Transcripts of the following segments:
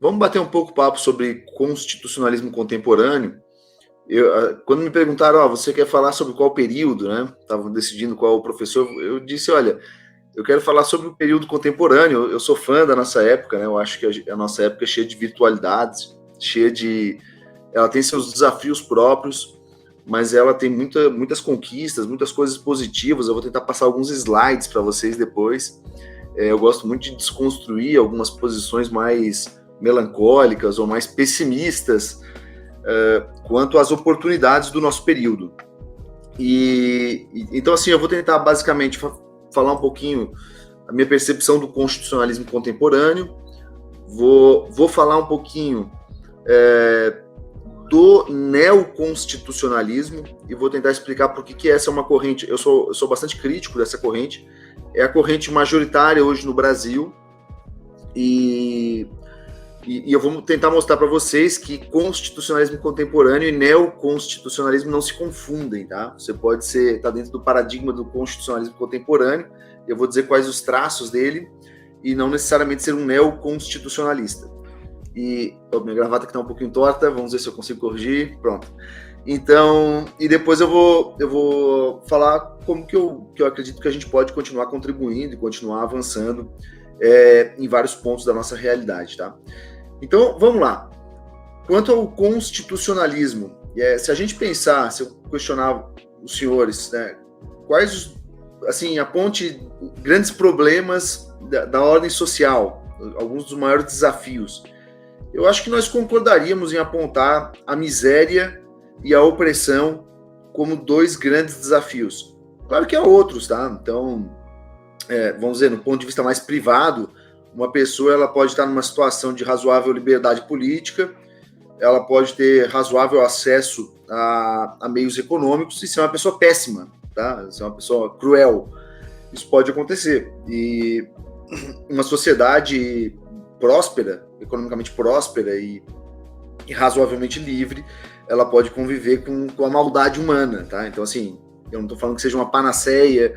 Vamos bater um pouco papo sobre constitucionalismo contemporâneo. Quando me perguntaram, você quer falar sobre qual período, né? Estavam decidindo qual o professor. Eu disse, olha, eu quero falar sobre o período contemporâneo. Eu sou fã da nossa época, né? Eu acho que a nossa época é cheia de virtualidades, ela tem seus desafios próprios, mas ela tem muitas conquistas, muitas coisas positivas. Eu vou tentar passar alguns slides para vocês depois. Eu gosto muito de desconstruir algumas posições mais melancólicas ou mais pessimistas quanto às oportunidades do nosso período. Então, assim, eu vou tentar basicamente falar um pouquinho a minha percepção do constitucionalismo contemporâneo, vou falar um pouquinho do neoconstitucionalismo e vou tentar explicar por que essa é uma corrente. Eu sou bastante crítico dessa corrente. É a corrente majoritária hoje no Brasil e eu vou tentar mostrar para vocês que constitucionalismo contemporâneo e neoconstitucionalismo não se confundem, tá? Você pode estar dentro do paradigma do constitucionalismo contemporâneo, eu vou dizer quais os traços dele, e não necessariamente ser um neoconstitucionalista. Minha gravata que está um pouquinho torta, vamos ver se eu consigo corrigir, pronto. Então, e depois eu vou falar como que eu acredito que a gente pode continuar contribuindo e continuar avançando em vários pontos da nossa realidade, tá? Então, vamos lá. Quanto ao constitucionalismo, se a gente pensar, se eu questionar os senhores, né, quais, assim, aponte grandes problemas da ordem social, alguns dos maiores desafios, eu acho que nós concordaríamos em apontar a miséria e a opressão como dois grandes desafios. Claro que há outros, tá? Então, vamos dizer, no ponto de vista mais privado, uma pessoa ela pode estar numa situação de razoável liberdade política, ela pode ter razoável acesso a meios econômicos e ser uma pessoa péssima, tá? Ser uma pessoa cruel. Isso pode acontecer. E uma sociedade próspera, economicamente próspera e razoavelmente livre, ela pode conviver com a maldade humana, tá? Então, assim, eu não estou falando que seja uma panaceia,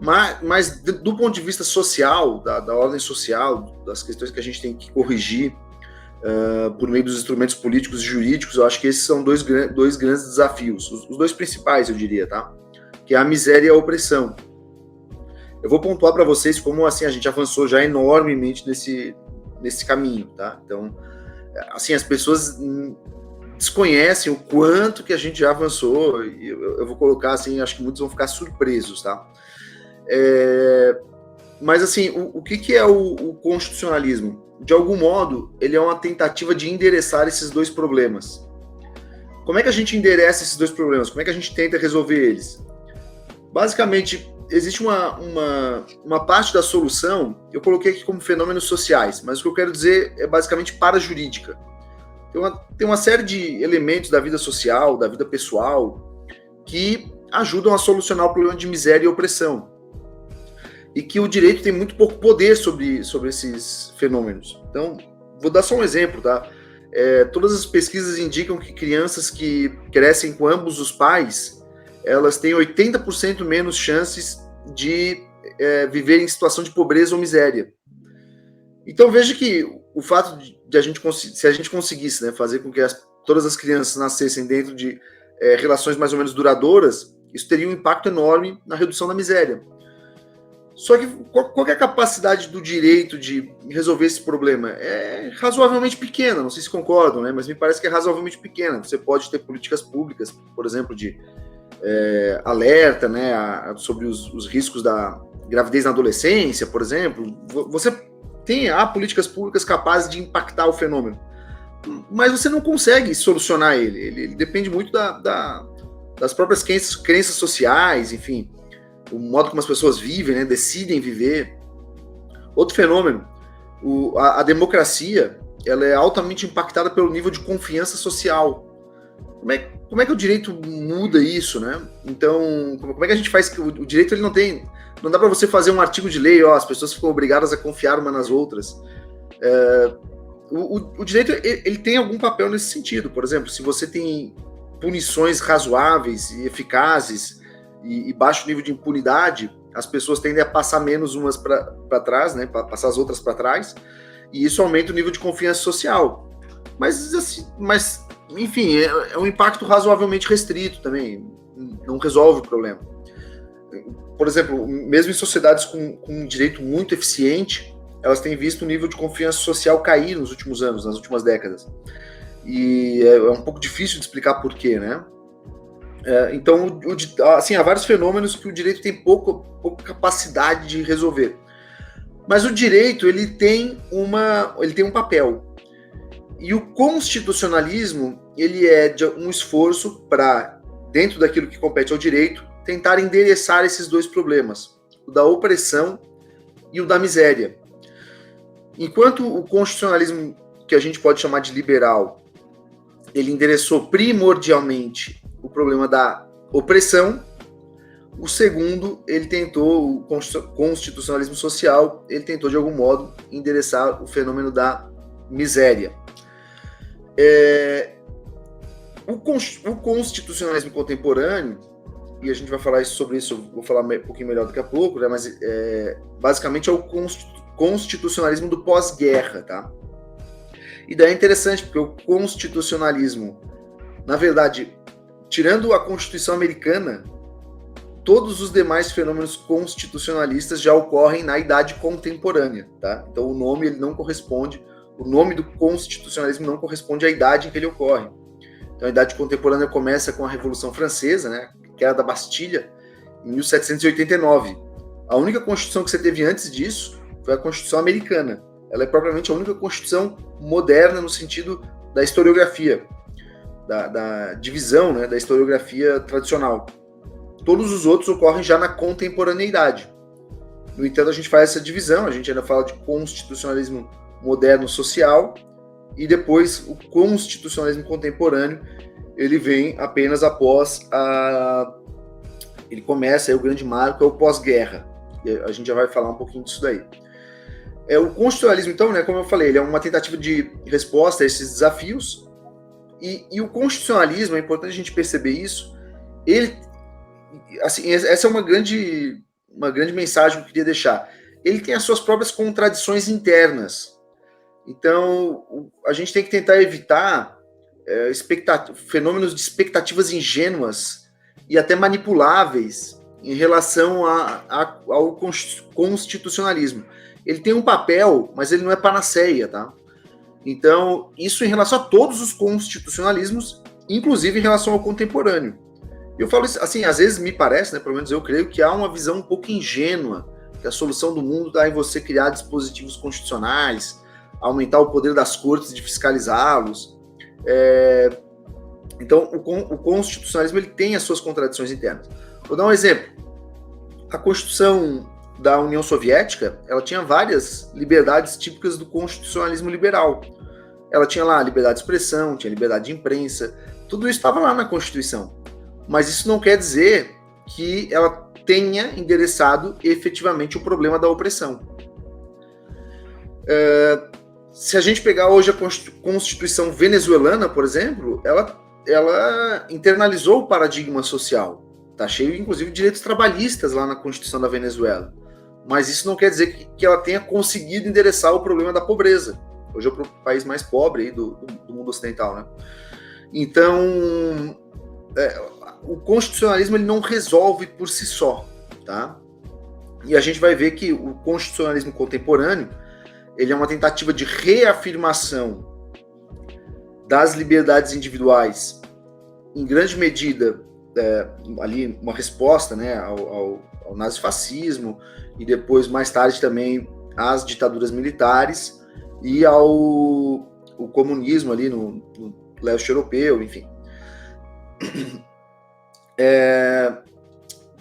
mas do ponto de vista social, da ordem social, das questões que a gente tem que corrigir por meio dos instrumentos políticos e jurídicos, eu acho que esses são dois grandes desafios, os dois principais, eu diria, tá? Que é a miséria e a opressão. Eu vou pontuar para vocês como, assim, a gente avançou já enormemente nesse caminho, tá? Então, assim, as pessoas desconhecem o quanto que a gente já avançou, e eu vou colocar, assim, acho que muitos vão ficar surpresos, tá? Mas, assim, o que é o constitucionalismo? De algum modo, ele é uma tentativa de endereçar esses dois problemas. Como é que a gente endereça esses dois problemas? Como é que a gente tenta resolver eles? Basicamente, existe uma parte da solução, eu coloquei aqui como fenômenos sociais, mas o que eu quero dizer é basicamente parajurídica. Tem uma série de elementos da vida social, da vida pessoal, que ajudam a solucionar o problema de miséria e opressão. E que o direito tem muito pouco poder sobre esses fenômenos. Então, vou dar só um exemplo, tá? Todas as pesquisas indicam que crianças que crescem com ambos os pais, elas têm 80% menos chances de viver em situação de pobreza ou miséria. Então, veja que o fato de se a gente conseguisse, né, fazer com que todas as crianças nascessem dentro de relações mais ou menos duradouras, isso teria um impacto enorme na redução da miséria. Só que qual é a capacidade do direito de resolver esse problema? É razoavelmente pequena, não sei se concordam, né? Mas me parece que é razoavelmente pequena. Você pode ter políticas públicas, por exemplo, de alerta, né, sobre os riscos da gravidez na adolescência, por exemplo. Há políticas públicas capazes de impactar o fenômeno, mas você não consegue solucionar ele. Ele depende muito das próprias crenças sociais, enfim, o modo como as pessoas vivem, né, decidem viver. Outro fenômeno, a democracia, ela é altamente impactada pelo nível de confiança social. Como é que o direito muda isso, né? Então, como é que a gente faz que o direito ele não dá para você fazer um artigo de lei, as pessoas ficam obrigadas a confiar umas nas outras. O direito ele tem algum papel nesse sentido. Por exemplo, se você tem punições razoáveis e eficazes e baixo nível de impunidade, as pessoas tendem a passar menos umas para trás, né? Passar as outras para trás. e isso aumenta o nível de confiança social. Mas, assim, enfim, é um impacto razoavelmente restrito também, não resolve o problema. Por exemplo, mesmo em sociedades com um direito muito eficiente, elas têm visto o nível de confiança social cair nos últimos anos, nas últimas décadas. E é um pouco difícil de explicar por quê, né? Então, assim, há vários fenômenos que o direito tem pouca capacidade de resolver. Mas o direito, ele tem um papel. E o constitucionalismo, ele é um esforço para, dentro daquilo que compete ao direito, tentar endereçar esses dois problemas, o da opressão e o da miséria. Enquanto o constitucionalismo, que a gente pode chamar de liberal, ele endereçou primordialmente o problema da opressão, o segundo, o constitucionalismo social, ele tentou de algum modo endereçar o fenômeno da miséria. O constitucionalismo contemporâneo, e a gente vai falar sobre isso, vou falar um pouquinho melhor daqui a pouco, né, mas basicamente é o constitucionalismo do pós-guerra, tá? E daí é interessante, porque o constitucionalismo, na verdade, tirando a Constituição americana, todos os demais fenômenos constitucionalistas já ocorrem na idade contemporânea, tá? Então o nome ele não corresponde, o nome do constitucionalismo não corresponde à idade em que ele ocorre. Então a idade contemporânea começa com a Revolução Francesa, né? Queda da Bastilha, em 1789. A única Constituição que você teve antes disso foi a Constituição americana. Ela é propriamente a única Constituição moderna no sentido da historiografia, da divisão, né, da historiografia tradicional. Todos os outros ocorrem já na contemporaneidade. No entanto, a gente faz essa divisão, a gente ainda fala de constitucionalismo moderno social, e depois o constitucionalismo contemporâneo, ele vem apenas após ele começa, aí o grande marco é o pós-guerra. A gente já vai falar um pouquinho disso daí. O constitucionalismo, então, né, como eu falei, ele é uma tentativa de resposta a esses desafios, e o constitucionalismo, é importante a gente perceber isso, ele, assim, essa é uma grande mensagem que eu queria deixar. Ele tem as suas próprias contradições internas. Então, a gente tem que tentar evitar fenômenos de expectativas ingênuas e até manipuláveis em relação ao constitucionalismo. Ele tem um papel, mas ele não é panaceia, tá? Então, isso em relação a todos os constitucionalismos, inclusive em relação ao contemporâneo. Eu falo isso, assim, às vezes me parece, né, pelo menos eu creio, que há uma visão um pouco ingênua, que a solução do mundo está em você criar dispositivos constitucionais, aumentar o poder das cortes de fiscalizá-los. Então, o constitucionalismo ele tem as suas contradições internas. Vou dar um exemplo. A Constituição da União Soviética, ela tinha várias liberdades típicas do constitucionalismo liberal. Ela tinha lá liberdade de expressão, tinha liberdade de imprensa, tudo isso estava lá na Constituição. Mas isso não quer dizer que ela tenha endereçado efetivamente o problema da opressão. Se a gente pegar hoje a Constituição venezuelana, por exemplo, ela internalizou o paradigma social. Está cheio, inclusive, de direitos trabalhistas lá na Constituição da Venezuela. Mas isso não quer dizer que ela tenha conseguido endereçar o problema da pobreza. Hoje é o país mais pobre aí do mundo ocidental, né? Então, o constitucionalismo ele não resolve por si só, tá? E a gente vai ver que o constitucionalismo contemporâneo ele é uma tentativa de reafirmação das liberdades individuais, em grande medida, ali uma resposta, né, ao nazifascismo e depois, mais tarde, também às ditaduras militares e ao comunismo ali no leste europeu, enfim.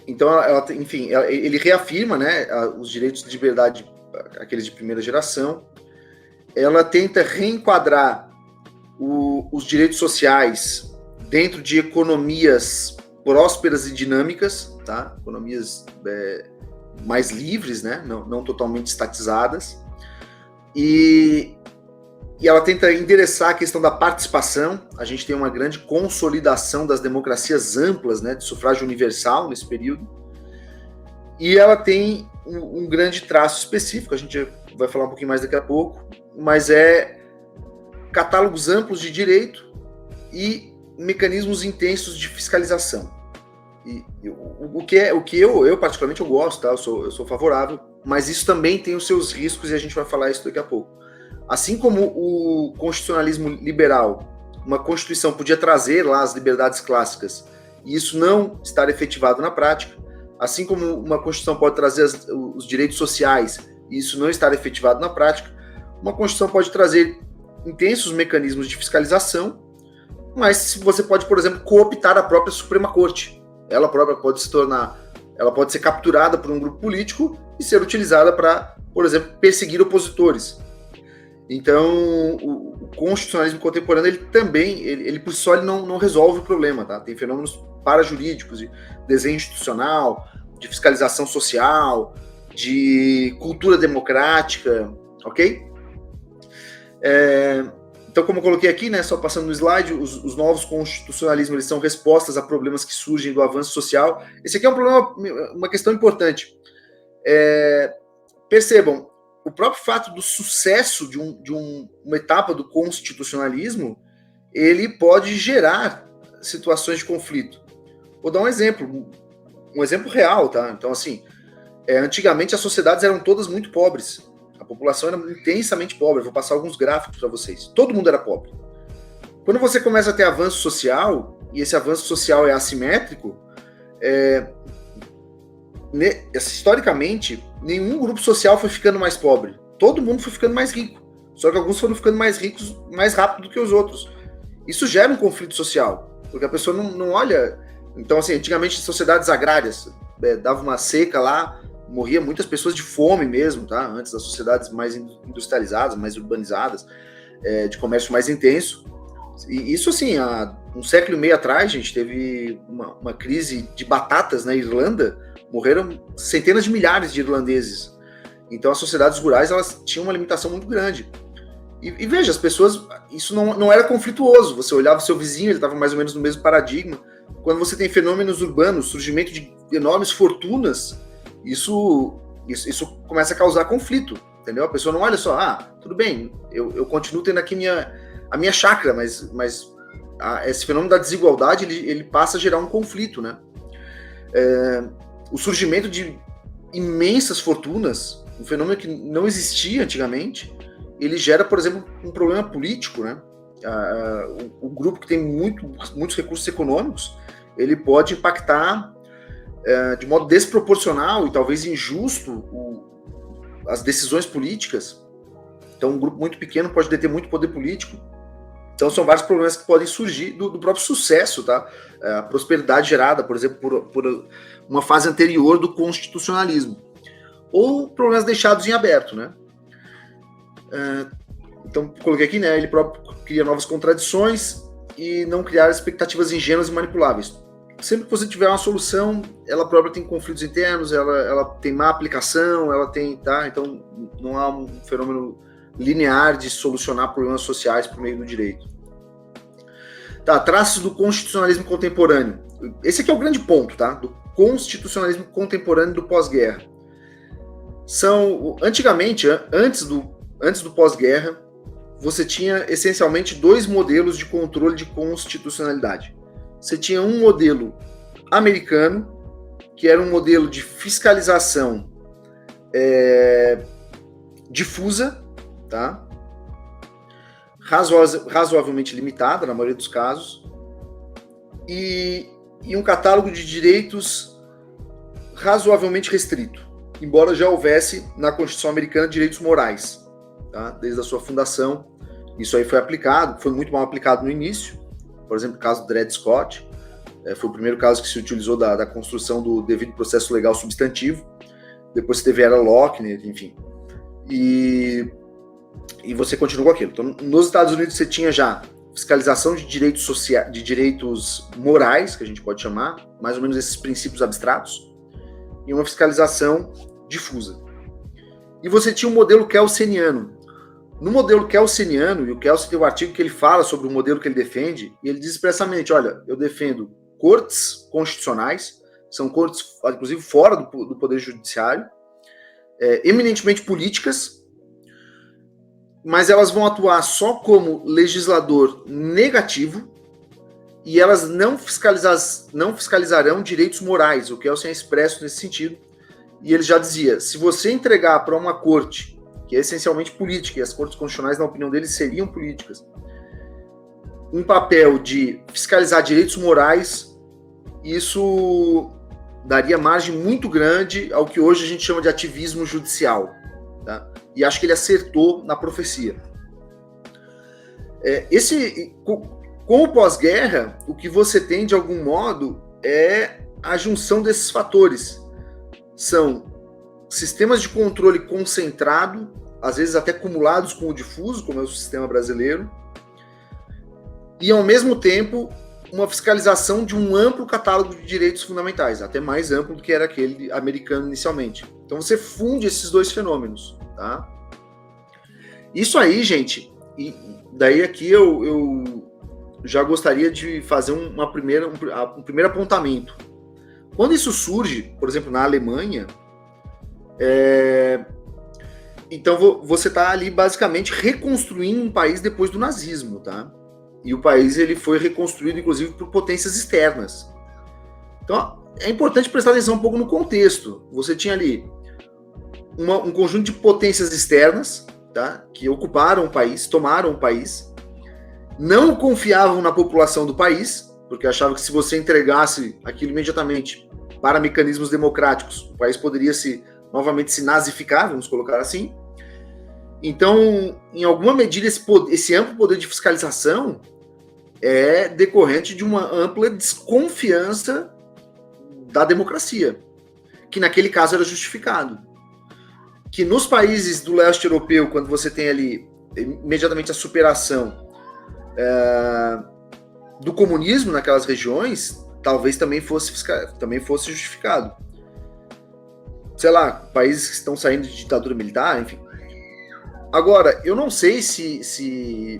Então, ele reafirma, né, os direitos de liberdade, aqueles de primeira geração. Ela tenta reenquadrar os direitos sociais dentro de economias prósperas e dinâmicas, tá? Economias mais livres, né? Não totalmente estatizadas. E ela tenta endereçar a questão da participação. A gente tem uma grande consolidação das democracias amplas, né, de sufrágio universal nesse período. E ela tem um grande traço específico, a gente vai falar um pouquinho mais daqui a pouco, mas é catálogos amplos de direito e mecanismos intensos de fiscalização. O que eu particularmente eu gosto, tá? Eu sou favorável, mas isso também tem os seus riscos e a gente vai falar isso daqui a pouco. Assim como o constitucionalismo liberal, uma constituição podia trazer lá as liberdades clássicas e isso não estar efetivado na prática, assim como uma constituição pode trazer os direitos sociais e isso não estar efetivado na prática, uma constituição pode trazer intensos mecanismos de fiscalização, mas você pode, por exemplo, cooptar a própria Suprema Corte. Ela própria pode ela pode ser capturada por um grupo político e ser utilizada para, por exemplo, perseguir opositores. Então, o constitucionalismo contemporâneo, ele também, ele por si só, ele não resolve o problema, tá? Tem fenômenos parajurídicos, de desenho institucional, de fiscalização social, de cultura democrática, ok? Então, como eu coloquei aqui, né, só passando no slide, os novos constitucionalismos eles são respostas a problemas que surgem do avanço social. Esse aqui é um problema, uma questão importante. Percebam, o próprio fato do sucesso de uma etapa do constitucionalismo, ele pode gerar situações de conflito. Vou dar um exemplo real, tá? Então, assim, antigamente as sociedades eram todas muito pobres. A população era intensamente pobre. Vou passar alguns gráficos para vocês. Todo mundo era pobre. Quando você começa a ter avanço social, e esse avanço social é assimétrico, historicamente, nenhum grupo social foi ficando mais pobre. Todo mundo foi ficando mais rico. Só que alguns foram ficando mais ricos mais rápido do que os outros. Isso gera um conflito social, porque a pessoa não olha... Então, assim, antigamente, sociedades agrárias, dava uma seca lá, morria muitas pessoas de fome mesmo, tá? Antes das sociedades mais industrializadas, mais urbanizadas, de comércio mais intenso. E isso, assim, há um século e meio atrás, gente, teve uma crise de batatas na Irlanda, morreram centenas de milhares de irlandeses. Então, as sociedades rurais, elas tinham uma limitação muito grande. E veja, as pessoas, isso não era conflituoso. Você olhava o seu vizinho, ele estava mais ou menos no mesmo paradigma. Quando você tem fenômenos urbanos, surgimento de enormes fortunas, isso começa a causar conflito, entendeu? A pessoa não olha só, tudo bem, eu continuo tendo aqui a minha chácara, mas esse fenômeno da desigualdade, ele passa a gerar um conflito, né? O surgimento de imensas fortunas, um fenômeno que não existia antigamente, ele gera, por exemplo, um problema político, né? O grupo que tem muitos recursos econômicos, ele pode impactar de modo desproporcional e talvez injusto as decisões políticas. Então, um grupo muito pequeno pode deter muito poder político. Então, são vários problemas que podem surgir do próprio sucesso, tá? A prosperidade gerada, por exemplo, por uma fase anterior do constitucionalismo. Ou problemas deixados em aberto, né? Então, coloquei aqui, né? Ele próprio cria novas contradições e não criar expectativas ingênuas e manipuláveis. Sempre que você tiver uma solução, ela própria tem conflitos internos, ela tem má aplicação, ela tem, tá? Então, não há um fenômeno linear de solucionar problemas sociais por meio do direito. Tá, traços do constitucionalismo contemporâneo. Esse aqui é o grande ponto, tá? Do constitucionalismo contemporâneo do pós-guerra. Antigamente, antes do pós-guerra, você tinha essencialmente dois modelos de controle de constitucionalidade. Você tinha um modelo americano, que era um modelo de fiscalização difusa, tá? Razoavelmente limitada, na maioria dos casos, e um catálogo de direitos razoavelmente restrito, embora já houvesse na Constituição Americana direitos morais, tá? Desde a sua fundação. Isso aí foi aplicado, foi muito mal aplicado no início. Por exemplo, o caso do Dred Scott, foi o primeiro caso que se utilizou da construção do devido processo legal substantivo. Depois teve a era Lochner, enfim. E você continua com aquilo. Então, nos Estados Unidos você tinha já fiscalização de direitos sociais, de direitos morais, que a gente pode chamar, mais ou menos esses princípios abstratos, e uma fiscalização difusa. E você tinha um modelo kelseniano. No modelo kelseniano, e o Kelsen tem um artigo que ele fala sobre o modelo que ele defende, e ele diz expressamente, olha, eu defendo cortes constitucionais, são cortes, inclusive, fora do poder judiciário, eminentemente políticas, mas elas vão atuar só como legislador negativo e elas não fiscalizarão direitos morais. O Kelsen é expresso nesse sentido. E ele já dizia, se você entregar para uma corte, que é essencialmente política, e as cortes constitucionais, na opinião dele, seriam políticas, um papel de fiscalizar direitos morais, isso daria margem muito grande ao que hoje a gente chama de ativismo judicial. Tá? E acho que ele acertou na profecia. Com o pós-guerra, o que você tem, de algum modo, é a junção desses fatores. São sistemas de controle concentrado, às vezes até cumulados com o difuso, como é o sistema brasileiro, e, ao mesmo tempo, uma fiscalização de um amplo catálogo de direitos fundamentais, até mais amplo do que era aquele americano inicialmente. Então, você funde esses dois fenômenos. Tá? Isso aí, gente, e daí aqui eu já gostaria de fazer um primeiro apontamento. Quando isso surge, por exemplo, na Alemanha, então você está ali basicamente reconstruindo um país depois do nazismo, tá? E o país ele foi reconstruído, inclusive, por potências externas. Então, é importante prestar atenção um pouco no contexto. Você tinha ali um conjunto de potências externas, tá? Que ocuparam o país, tomaram o país, não confiavam na população do país, porque achavam que se você entregasse aquilo imediatamente para mecanismos democráticos, o país poderia novamente se nazificar, vamos colocar assim. Então, em alguma medida, esse amplo poder de fiscalização é decorrente de uma ampla desconfiança da democracia, que naquele caso era justificado. Que nos países do leste europeu, quando você tem ali imediatamente a superação do comunismo naquelas regiões, talvez também fosse justificado. Sei lá, países que estão saindo de ditadura militar, enfim. Agora, eu não sei se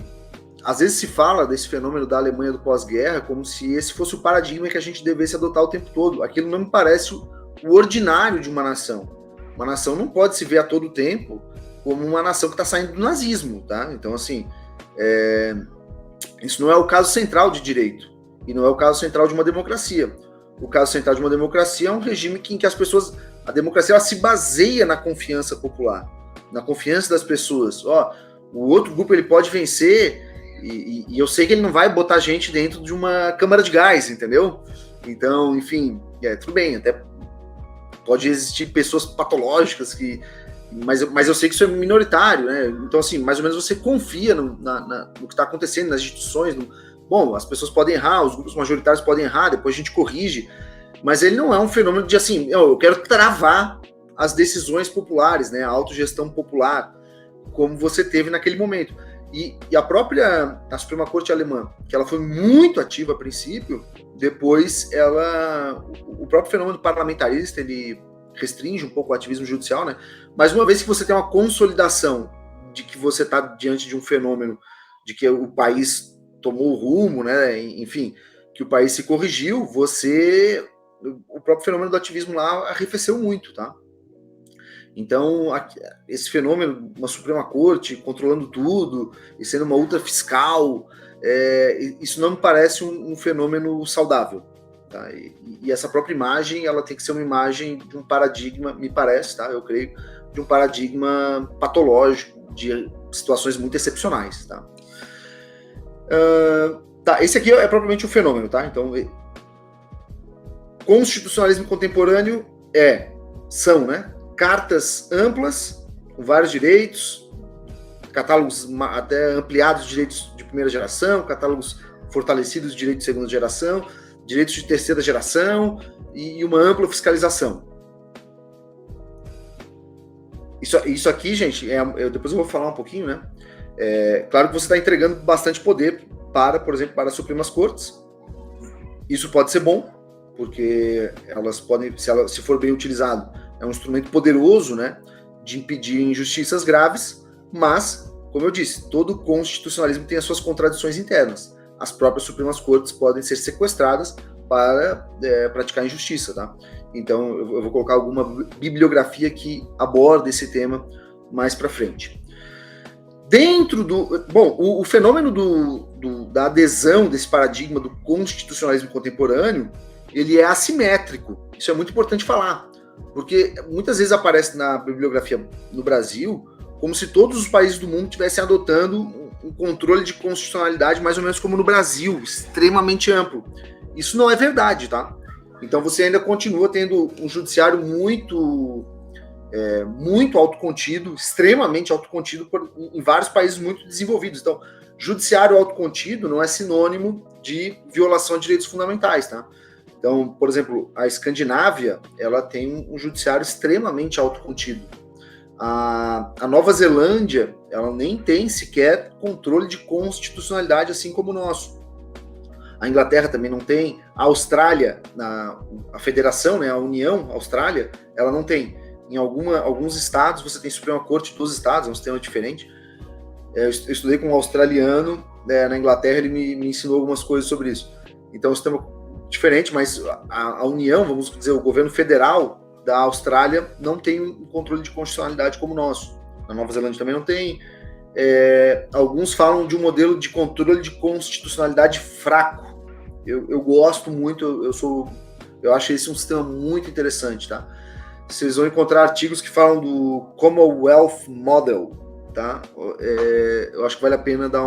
às vezes se fala desse fenômeno da Alemanha do pós-guerra como se esse fosse o paradigma que a gente devesse adotar o tempo todo. Aquilo não me parece o ordinário de uma nação. Uma nação não pode se ver a todo tempo como uma nação que está saindo do nazismo, tá? Então, assim, isso não é o caso central de direito e não é o caso central de uma democracia. O caso central de uma democracia é um regime em que a democracia ela se baseia na confiança popular, na confiança das pessoas. O outro grupo ele pode vencer e eu sei que ele não vai botar gente dentro de uma câmara de gás, entendeu? Então, enfim, tudo bem, até pode existir pessoas patológicas mas eu sei que isso é minoritário, né? Então, assim, mais ou menos você confia no que está acontecendo nas instituições. Bom, as pessoas podem errar, os grupos majoritários podem errar, depois a gente corrige, mas ele não é um fenômeno de assim, eu quero travar as decisões populares, né? A autogestão popular, como você teve naquele momento. E a Suprema Corte alemã, que ela foi muito ativa a princípio, depois o próprio fenômeno parlamentarista, ele restringe um pouco o ativismo judicial, né? Mas uma vez que você tem uma consolidação de que você está diante de um fenômeno de que o país tomou o rumo, né? Enfim, que o país se corrigiu, o próprio fenômeno do ativismo lá arrefeceu muito, tá? Então, esse fenômeno, uma Suprema Corte controlando tudo e sendo uma ultra fiscal, isso não me parece um fenômeno saudável. Tá? E essa própria imagem, ela tem que ser uma imagem de um paradigma, me parece, tá? Eu creio, de um paradigma patológico, de situações muito excepcionais. Tá? Esse aqui é propriamente um fenômeno. Tá? Então, constitucionalismo contemporâneo são, né? Cartas amplas, com vários direitos, catálogos até ampliados de direitos de primeira geração, catálogos fortalecidos de direitos de segunda geração, direitos de terceira geração e uma ampla fiscalização. Isso aqui, gente, depois eu vou falar um pouquinho, né? Claro que você está entregando bastante poder por exemplo, para as Supremas Cortes. Isso pode ser bom, porque elas podem, se for bem utilizado, é um instrumento poderoso, né, de impedir injustiças graves, mas, como eu disse, todo constitucionalismo tem as suas contradições internas. As próprias Supremas Cortes podem ser sequestradas para praticar injustiça, tá? Então, eu vou colocar alguma bibliografia que aborda esse tema mais para frente. Dentro do... Bom, o fenômeno da adesão desse paradigma do constitucionalismo contemporâneo, ele é assimétrico. Isso é muito importante falar, porque muitas vezes aparece na bibliografia no Brasil como se todos os países do mundo estivessem adotando um controle de constitucionalidade mais ou menos como no Brasil, extremamente amplo. Isso não é verdade, tá? Então você ainda continua tendo um judiciário muito autocontido, extremamente autocontido em vários países muito desenvolvidos. Então, judiciário autocontido não é sinônimo de violação de direitos fundamentais, tá? Então, por exemplo, a Escandinávia, ela tem um judiciário extremamente autocontido. A Nova Zelândia, ela nem tem sequer controle de constitucionalidade, assim como o nosso. A Inglaterra também não tem. A Austrália, a federação, né, a União Austrália, ela não tem. Em alguns estados você tem Suprema Corte dos estados, é um sistema diferente. Eu estudei com um australiano, né, na Inglaterra, ele me ensinou algumas coisas sobre isso. Então é um sistema diferente, mas a União, vamos dizer, o governo federal da Austrália não tem um controle de constitucionalidade como o nosso. Na Nova Zelândia também não tem. Alguns falam de um modelo de controle de constitucionalidade fraco. Eu gosto muito, eu acho esse um sistema muito interessante, tá? Vocês vão encontrar artigos que falam do Commonwealth Model, tá? Eu acho que vale a pena dar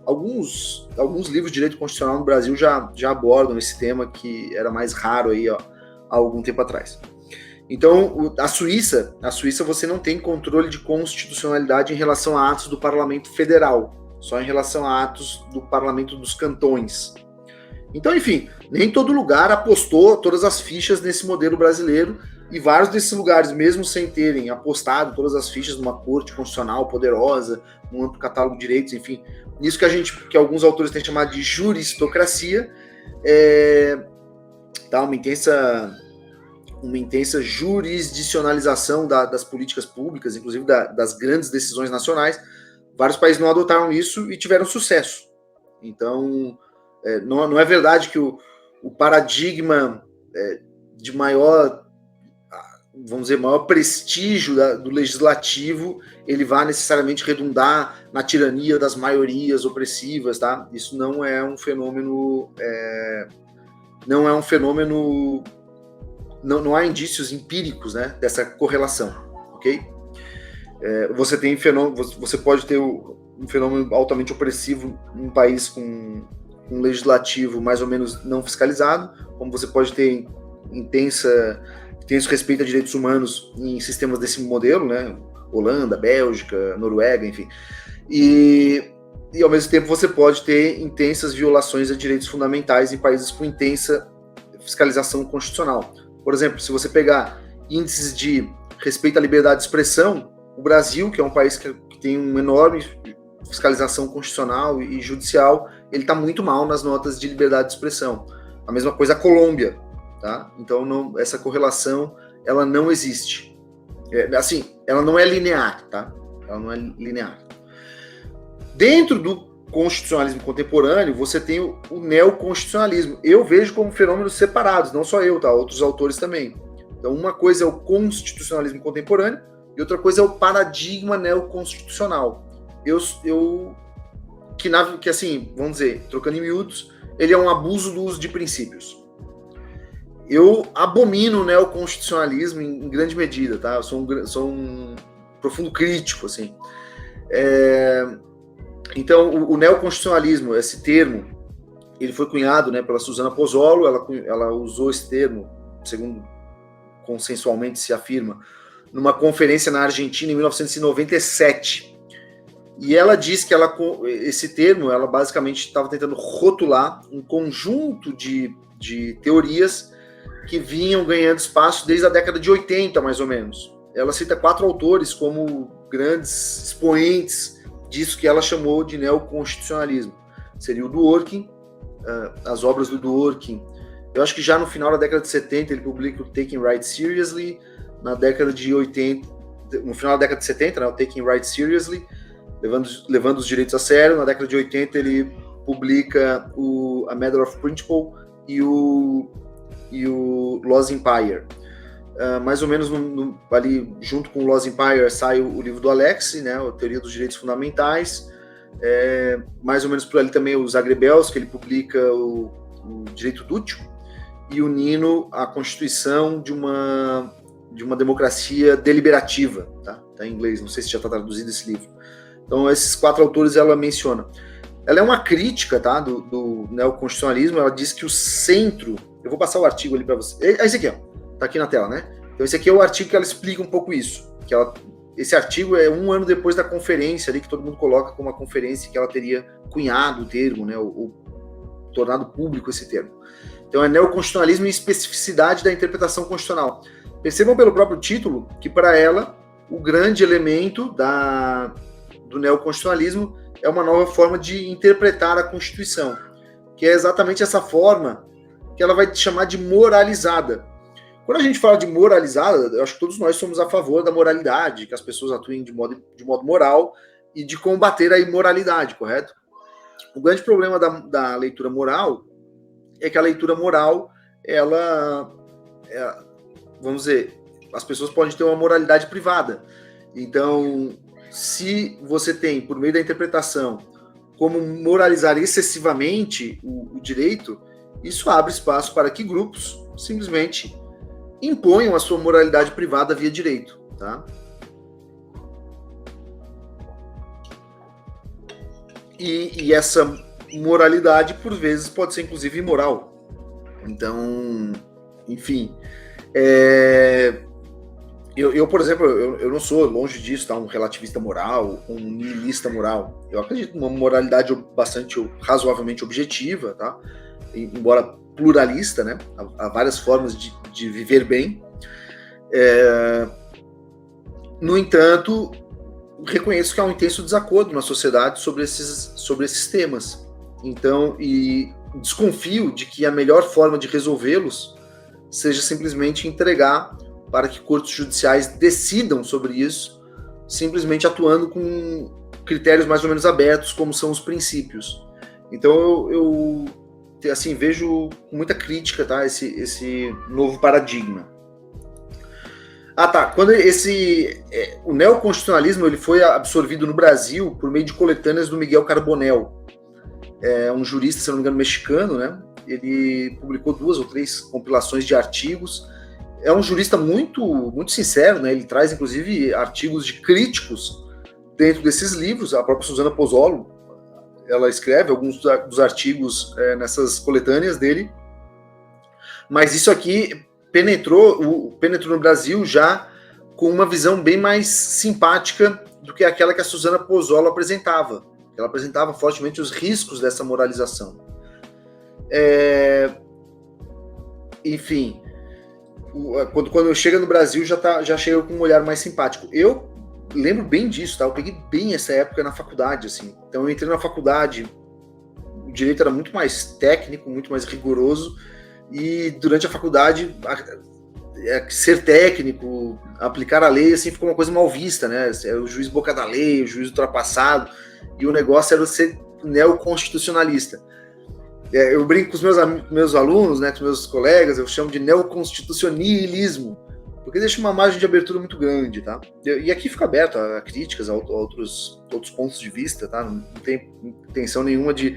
alguns livros de direito constitucional no Brasil já abordam esse tema, que era mais raro aí, ó, há algum tempo atrás. Então, a Suíça você não tem controle de constitucionalidade em relação a atos do Parlamento Federal, só em relação a atos do Parlamento dos Cantões. Então, enfim, nem todo lugar apostou todas as fichas nesse modelo brasileiro, e vários desses lugares, mesmo sem terem apostado todas as fichas numa corte constitucional poderosa, num amplo catálogo de direitos, enfim, nisso que alguns autores têm chamado de juristocracia, tá, uma intensa jurisdicionalização das políticas públicas, inclusive das grandes decisões nacionais. Vários países não adotaram isso e tiveram sucesso. Então, não é verdade que o paradigma de maior, vamos dizer, maior prestígio do legislativo, ele vai necessariamente redundar na tirania das maiorias opressivas, tá? Isso não é um fenômeno... Não há indícios empíricos, né, dessa correlação, ok? Você pode ter um fenômeno altamente opressivo em um país com um legislativo mais ou menos não fiscalizado, como você pode ter intenso respeito a direitos humanos em sistemas desse modelo, né? Holanda, Bélgica, Noruega, enfim. E ao mesmo tempo você pode ter intensas violações a direitos fundamentais em países com intensa fiscalização constitucional. Por exemplo, se você pegar índices de respeito à liberdade de expressão, o Brasil, que é um país que tem uma enorme fiscalização constitucional e judicial, ele está muito mal nas notas de liberdade de expressão. A mesma coisa a Colômbia, tá? Então, essa correlação, ela não existe. Ela não é linear, tá? Ela não é linear. Dentro do constitucionalismo contemporâneo, você tem o neoconstitucionalismo. Eu vejo como fenômenos separados, não só eu, tá? Outros autores também. Então, uma coisa é o constitucionalismo contemporâneo e outra coisa é o paradigma neoconstitucional. Que assim, vamos dizer, trocando em miúdos, ele é um abuso do uso de princípios. Eu abomino o neoconstitucionalismo em grande medida, tá? Eu sou um profundo crítico, assim. Então, o neoconstitucionalismo, esse termo, ele foi cunhado, né, pela Susana Pozzolo. Ela usou esse termo, segundo consensualmente se afirma, numa conferência na Argentina em 1997. E ela diz que esse termo, ela basicamente estava tentando rotular um conjunto de teorias que vinham ganhando espaço desde a década de 80, mais ou menos. Ela cita 4 autores como grandes expoentes disso que ela chamou de neoconstitucionalismo. Seria o Dworkin, as obras do Dworkin. Eu acho que já no final da década de 70 ele publica o Taking Rights Seriously, na década de 80, no final da década de 70, né, o Taking Rights Seriously, levando os direitos a sério. Na década de 80 ele publica A Matter of Principle e o Laws Empire. mais ou menos ali junto com o Lost Empire sai o livro do Alex, né, a Teoria dos Direitos Fundamentais, mais ou menos por ali também o Zagrebels, que ele publica o Direito Dútil, e o Nino, a Constituição de uma democracia deliberativa, tá em inglês, não sei se já está traduzido esse livro. Então esses 4 autores ela menciona. Ela é uma crítica, tá, do neoconstitucionalismo. Ela diz que o centro, eu vou passar o artigo ali para você, esse aqui, ó, tá aqui na tela, né? Então esse aqui é o artigo que ela explica um pouco isso, que esse artigo é 1 ano depois da conferência ali, que todo mundo coloca como uma conferência que ela teria cunhado o termo, né, ou tornado público esse termo. Então é neoconstitucionalismo e especificidade da interpretação constitucional. Percebam pelo próprio título que para ela o grande elemento do neoconstitucionalismo é uma nova forma de interpretar a Constituição, que é exatamente essa forma que ela vai chamar de moralizada. Quando a gente fala de moralizada, eu acho que todos nós somos a favor da moralidade, que as pessoas atuem de modo moral e de combater a imoralidade, correto? O grande problema da leitura moral é que a leitura moral, vamos dizer, as pessoas podem ter uma moralidade privada. Então, se você tem, por meio da interpretação, como moralizar excessivamente o direito, isso abre espaço para que grupos simplesmente imponham a sua moralidade privada via direito, tá? E essa moralidade, por vezes, pode ser inclusive imoral. Então, enfim, eu, por exemplo, eu não sou longe disso, tá? Um relativista moral, um nihilista moral. Eu acredito numa moralidade razoavelmente objetiva, tá? Embora pluralista, né? Há várias formas de viver bem. No entanto, reconheço que há um intenso desacordo na sociedade sobre esses temas. Então, e desconfio de que a melhor forma de resolvê-los seja simplesmente entregar para que cortes judiciais decidam sobre isso, simplesmente atuando com critérios mais ou menos abertos, como são os princípios. Então, eu assim, vejo com muita crítica, tá, esse novo paradigma. Quando o neoconstitucionalismo ele foi absorvido no Brasil por meio de coletâneas do Miguel Carbonell, um jurista, se não me engano, mexicano, né? Ele publicou 2 ou 3 compilações de artigos. É um jurista muito, muito sincero, né? Ele traz, inclusive, artigos de críticos dentro desses livros. A própria Suzana Pozzolo, ela escreve alguns dos artigos nessas coletâneas dele. Mas isso aqui penetrou no Brasil já com uma visão bem mais simpática do que aquela que a Suzana Pozzolo apresentava. Ela apresentava fortemente os riscos dessa moralização. Enfim, quando chega no Brasil já chega com um olhar mais simpático. Eu lembro bem disso, tá? Eu peguei bem essa época na faculdade, assim. Então eu entrei na faculdade, o direito era muito mais técnico, muito mais rigoroso, e durante a faculdade ser técnico, aplicar a lei, assim, ficou uma coisa mal vista, né? O juiz boca da lei, o juiz ultrapassado, e o negócio era ser neoconstitucionalista. Eu brinco com os meus alunos, né, com os meus colegas, eu chamo de neoconstitucionalismo, porque deixa uma margem de abertura muito grande, tá? E aqui fica aberto a críticas, a outros pontos de vista, tá? Não tem intenção nenhuma de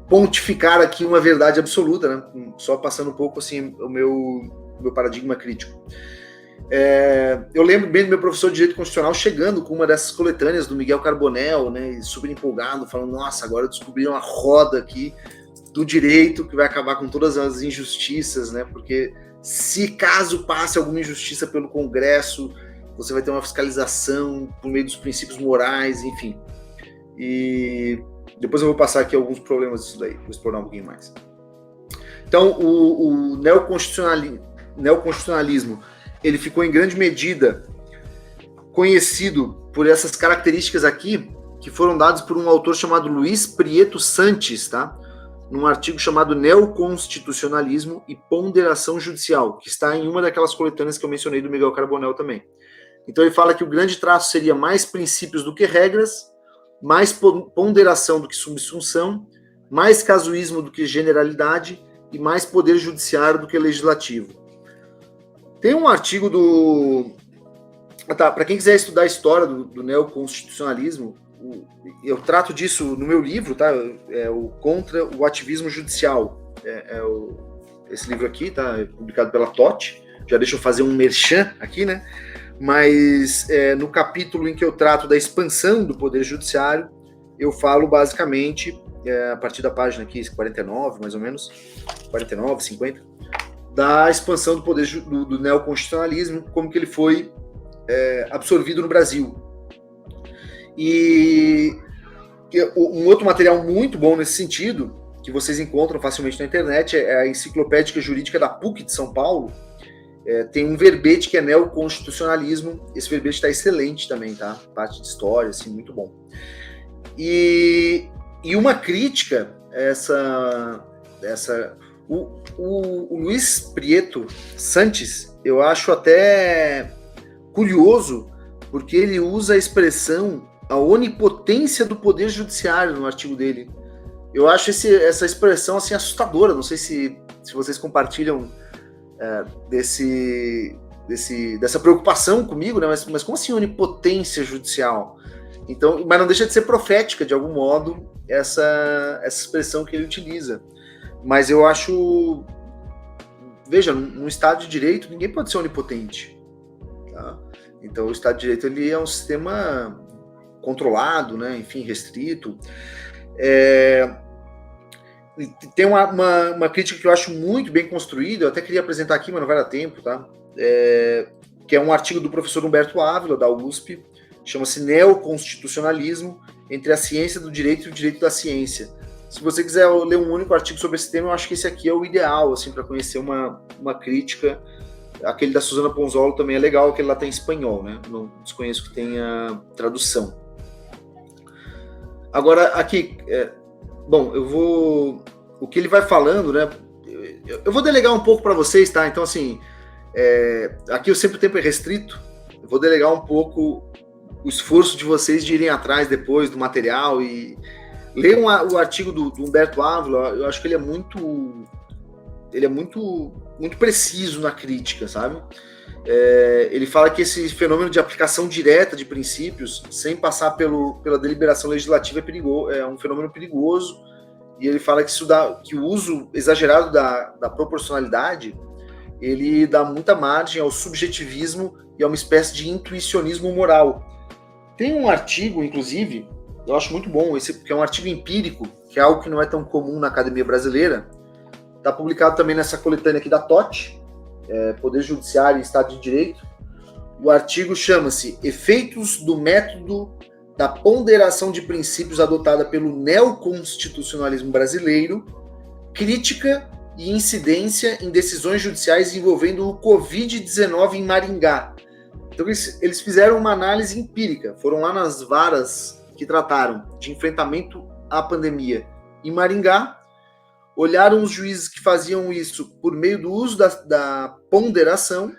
pontificar aqui uma verdade absoluta, né? Só passando um pouco, assim, o meu paradigma crítico. Eu lembro bem do meu professor de Direito Constitucional chegando com uma dessas coletâneas do Miguel Carbonell, né, super empolgado, falando, nossa, agora descobriram a roda aqui do direito que vai acabar com todas as injustiças, né, porque se caso passe alguma injustiça pelo Congresso, você vai ter uma fiscalização por meio dos princípios morais, enfim. E depois eu vou passar aqui alguns problemas disso daí, vou explorar um pouquinho mais. Então, o neoconstitucionalismo ele ficou em grande medida conhecido por essas características aqui, que foram dadas por um autor chamado Luiz Prieto Sanches, tá? Num artigo chamado Neoconstitucionalismo e Ponderação Judicial, que está em uma daquelas coletâneas que eu mencionei do Miguel Carbonell também. Então ele fala que o grande traço seria mais princípios do que regras, mais ponderação do que subsunção, mais casuísmo do que generalidade e mais poder judiciário do que legislativo. Tem um artigo do... para quem quiser estudar a história do neoconstitucionalismo, eu trato disso no meu livro, tá? É o Contra o Ativismo Judicial. Esse livro aqui, tá? É publicado pela TOT. Já deixa eu fazer um merchan aqui, né? Mas no capítulo em que eu trato da expansão do Poder Judiciário, eu falo basicamente, a partir da página aqui, 49, mais ou menos, 49, 50, da expansão do poder do neoconstitucionalismo, como que ele foi absorvido no Brasil. E um outro material muito bom nesse sentido, que vocês encontram facilmente na internet, é a Enciclopédia Jurídica da PUC de São Paulo. Tem um verbete que é neoconstitucionalismo. Esse verbete está excelente também, tá? Parte de história, assim, muito bom. E uma crítica, o Luiz Prieto Sanches, eu acho até curioso, porque ele usa a expressão a onipotência do poder judiciário no artigo dele. Eu acho essa expressão assim assustadora. Não sei se vocês compartilham dessa preocupação comigo, né? Mas como assim onipotência judicial? Então, mas não deixa de ser profética, de algum modo, essa expressão que ele utiliza. Mas eu acho... Veja, num Estado de Direito, ninguém pode ser onipotente. Tá? Então, o Estado de Direito ele é um sistema controlado, né? Enfim, restrito. Tem uma crítica que eu acho muito bem construída, eu até queria apresentar aqui, mas não vai dar tempo, tá? Que é um artigo do professor Humberto Ávila, da USP, chama-se Neoconstitucionalismo entre a ciência do direito e o direito da ciência. Se você quiser ler um único artigo sobre esse tema, eu acho que esse aqui é o ideal, assim, para conhecer uma crítica. Aquele da Susana Ponzolo também é legal, aquele lá tem em espanhol, né? Não desconheço que tenha tradução. Agora, aqui, bom, o que ele vai falando, né? Eu vou delegar um pouco para vocês, tá? Então, assim, aqui o tempo é restrito, eu vou delegar um pouco o esforço de vocês de irem atrás depois do material e ler o artigo do Humberto Ávila. Eu acho que ele é muito preciso na crítica, sabe? Ele fala que esse fenômeno de aplicação direta de princípios, sem passar pela deliberação legislativa, é um fenômeno perigoso, e ele fala que o uso exagerado da proporcionalidade, ele dá muita margem ao subjetivismo e a uma espécie de intuicionismo moral. Tem um artigo, inclusive, eu acho muito bom, que é um artigo empírico, que é algo que não é tão comum na academia brasileira. Está publicado também nessa coletânea aqui da TOT, Poder Judiciário e Estado de Direito. O artigo chama-se Efeitos do Método da Ponderação de Princípios adotada pelo Neoconstitucionalismo Brasileiro, Crítica e Incidência em Decisões Judiciais envolvendo o Covid-19 em Maringá. Então eles fizeram uma análise empírica, foram lá nas varas que trataram de enfrentamento à pandemia em Maringá, olharam os juízes que faziam isso por meio do uso da ponderação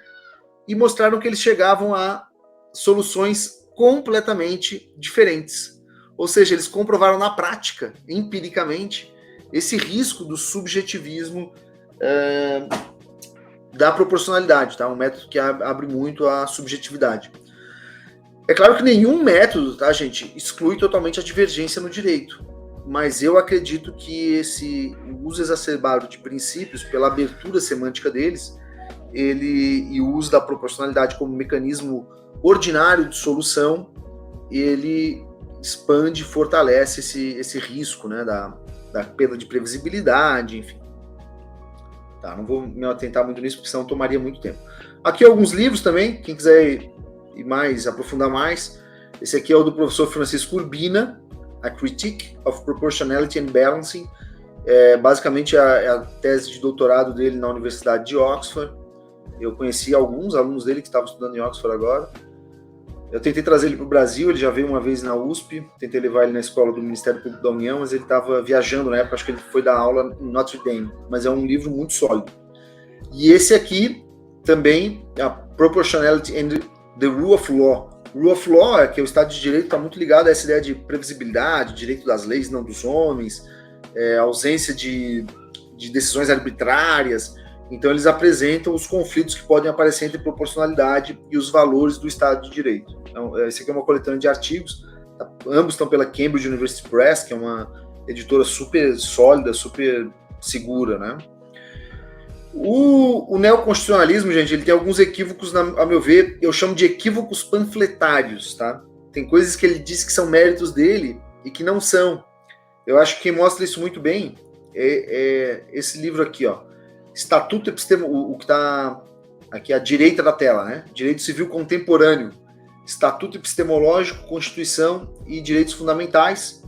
e mostraram que eles chegavam a soluções completamente diferentes. Ou seja, eles comprovaram na prática, empiricamente, esse risco do subjetivismo da proporcionalidade, tá? Um método que abre muito a subjetividade. É claro que nenhum método, tá, gente, exclui totalmente a divergência no direito. Mas eu acredito que esse uso exacerbado de princípios, pela abertura semântica deles, e o uso da proporcionalidade como mecanismo ordinário de solução, ele expande e fortalece esse risco, né, da perda de previsibilidade, enfim. Tá, não vou me atentar muito nisso, porque senão tomaria muito tempo. Aqui alguns livros também, quem quiser aprofundar mais. Esse aqui é o do professor Francisco Urbina, A Critique of Proportionality and Balancing, basicamente a tese de doutorado dele na Universidade de Oxford. Eu conheci alguns alunos dele que estavam estudando em Oxford agora. Eu tentei trazer ele para o Brasil, ele já veio uma vez na USP, tentei levar ele na escola do Ministério Público da União, mas ele estava viajando na época, acho que ele foi dar aula em Notre Dame, mas é um livro muito sólido. E esse aqui também, a Proportionality and the Rule of Law. Rule of Law, que é o Estado de Direito, está muito ligado a essa ideia de previsibilidade, direito das leis, não dos homens, ausência de decisões arbitrárias. Então, eles apresentam os conflitos que podem aparecer entre proporcionalidade e os valores do Estado de Direito. Então, esse aqui é uma coletânea de artigos, ambos estão pela Cambridge University Press, que é uma editora super sólida, super segura, né? O neoconstitucionalismo, gente, ele tem alguns equívocos, a meu ver, eu chamo de equívocos panfletários, tá? Tem coisas que ele diz que são méritos dele e que não são. Eu acho que quem mostra isso muito bem é esse livro aqui, ó. Estatuto Epistemológico, o que está aqui à direita da tela, né? Direito Civil Contemporâneo. Estatuto Epistemológico, Constituição e Direitos Fundamentais.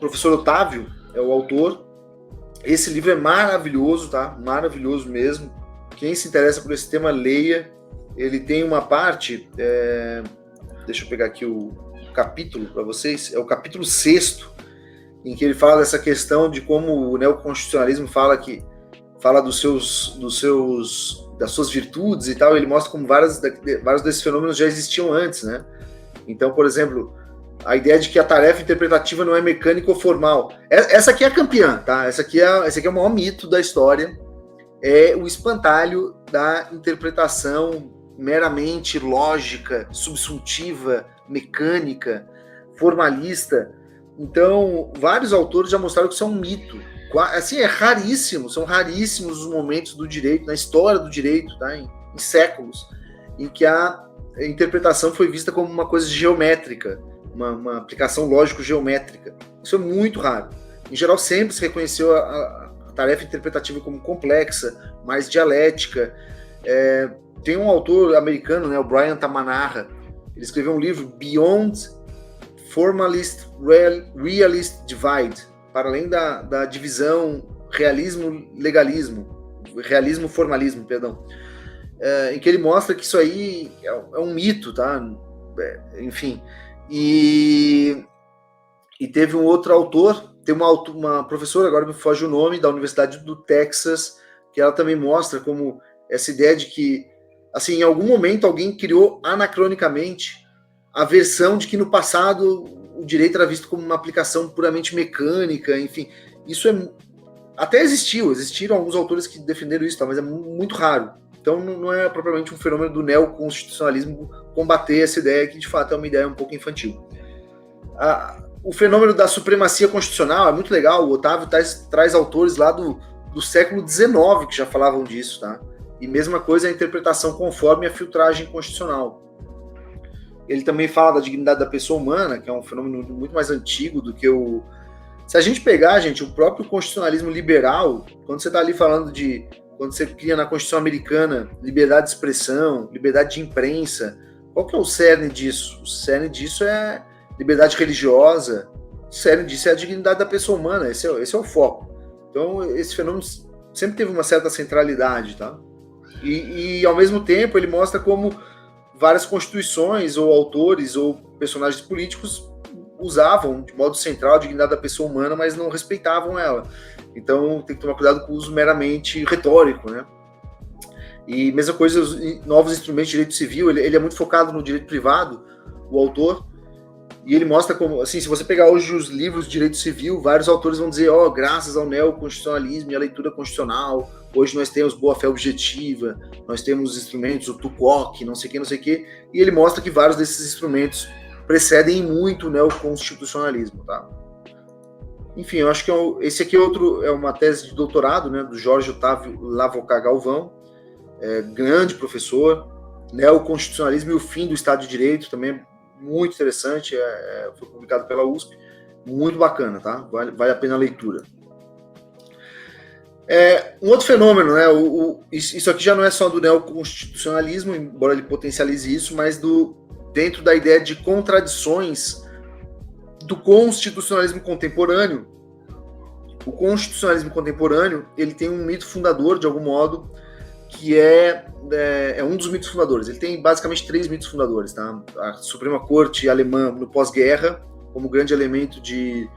Professor Otávio é o autor. Esse livro é maravilhoso, tá? Maravilhoso mesmo. Quem se interessa por esse tema, leia. Ele tem uma parte... deixa eu pegar aqui o capítulo para vocês. É o capítulo 6º, em que ele fala dessa questão de como o neoconstitucionalismo fala das suas virtudes e tal. Ele mostra como vários desses fenômenos já existiam antes, né? Então, por exemplo, a ideia de que a tarefa interpretativa não é mecânica ou formal. Essa aqui é a campeã, tá? Esse aqui é o maior mito da história. É o espantalho da interpretação meramente lógica, subsuntiva, mecânica, formalista. Então, vários autores já mostraram que isso é um mito. Assim, são raríssimos os momentos do direito, na história do direito, tá? em séculos, em que a interpretação foi vista como uma coisa geométrica, uma aplicação lógico-geométrica. Isso é muito raro. Em geral, sempre se reconheceu a tarefa interpretativa como complexa, mais dialética. Tem um autor americano, né, o Brian Tamanarra, ele escreveu um livro, Beyond Formalist Realist Divide, para além da divisão realismo-formalismo, perdão, em que ele mostra que isso aí é um mito, tá? Enfim, e teve um outro autor, tem uma professora, agora me foge o nome, da Universidade do Texas, que ela também mostra como essa ideia de que, assim, em algum momento alguém criou anacronicamente a versão de que no passado o direito era visto como uma aplicação puramente mecânica, enfim, isso até existiram alguns autores que defenderam isso, tá, mas é muito raro. Então não é propriamente um fenômeno do neoconstitucionalismo combater essa ideia, que de fato é uma ideia um pouco infantil. O fenômeno da supremacia constitucional é muito legal, o Otávio traz autores lá do século XIX que já falavam disso, tá? E mesma coisa a interpretação conforme a filtragem constitucional. Ele também fala da dignidade da pessoa humana, que é um fenômeno muito mais antigo do que o... Se a gente pegar, gente, o próprio constitucionalismo liberal, quando você está ali falando quando você cria na Constituição Americana liberdade de expressão, liberdade de imprensa, qual que é o cerne disso? O cerne disso é liberdade religiosa, o cerne disso é a dignidade da pessoa humana, esse é o foco. Então, esse fenômeno sempre teve uma certa centralidade, tá? E ao mesmo tempo, ele mostra como várias constituições, ou autores, ou personagens políticos usavam de modo central a dignidade da pessoa humana, mas não respeitavam ela. Então tem que tomar cuidado com o uso meramente retórico, né? E mesma coisa, os novos instrumentos de direito civil, ele é muito focado no direito privado, o autor, e ele mostra como, assim, se você pegar hoje os livros de direito civil, vários autores vão dizer, graças ao neoconstitucionalismo e à leitura constitucional, hoje nós temos boa-fé objetiva, nós temos instrumentos, o TUCOC, não sei o que, e ele mostra que vários desses instrumentos precedem muito o neoconstitucionalismo, tá? Enfim, eu acho que esse aqui é uma tese de doutorado, né, do Jorge Otávio Lavocá Galvão, grande professor, neoconstitucionalismo e o fim do Estado de Direito, também muito interessante, foi publicado pela USP, muito bacana, tá? Vale a pena a leitura. Um outro fenômeno, né? Isso aqui já não é só do neoconstitucionalismo, embora ele potencialize isso, mas dentro da ideia de contradições do constitucionalismo contemporâneo. O constitucionalismo contemporâneo, ele tem um mito fundador, de algum modo, que é um dos mitos fundadores. Ele tem basicamente 3 mitos fundadores, tá? A Suprema Corte alemã no pós-guerra, como grande elemento de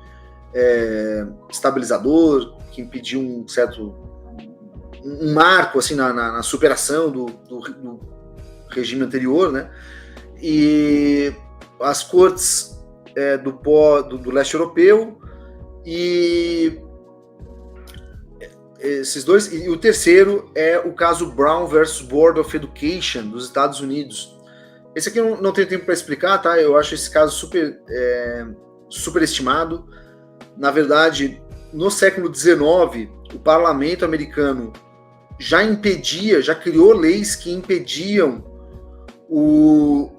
estabilizador, que impediu um marco assim, na superação do regime anterior, né? E as cortes do leste europeu, e esses dois, e o terceiro é o caso Brown versus Board of Education dos Estados Unidos. Esse aqui eu não tenho tempo para explicar, tá? Eu acho esse caso superestimado. Na verdade, no século XIX, o parlamento americano já criou leis que impediam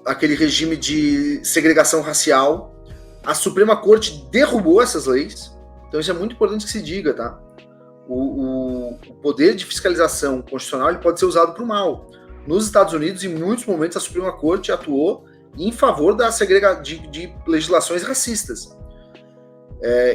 aquele regime de segregação racial. A Suprema Corte derrubou essas leis. Então isso é muito importante que se diga, tá? O poder de fiscalização constitucional ele pode ser usado para o mal. Nos Estados Unidos, em muitos momentos, a Suprema Corte atuou em favor de legislações racistas.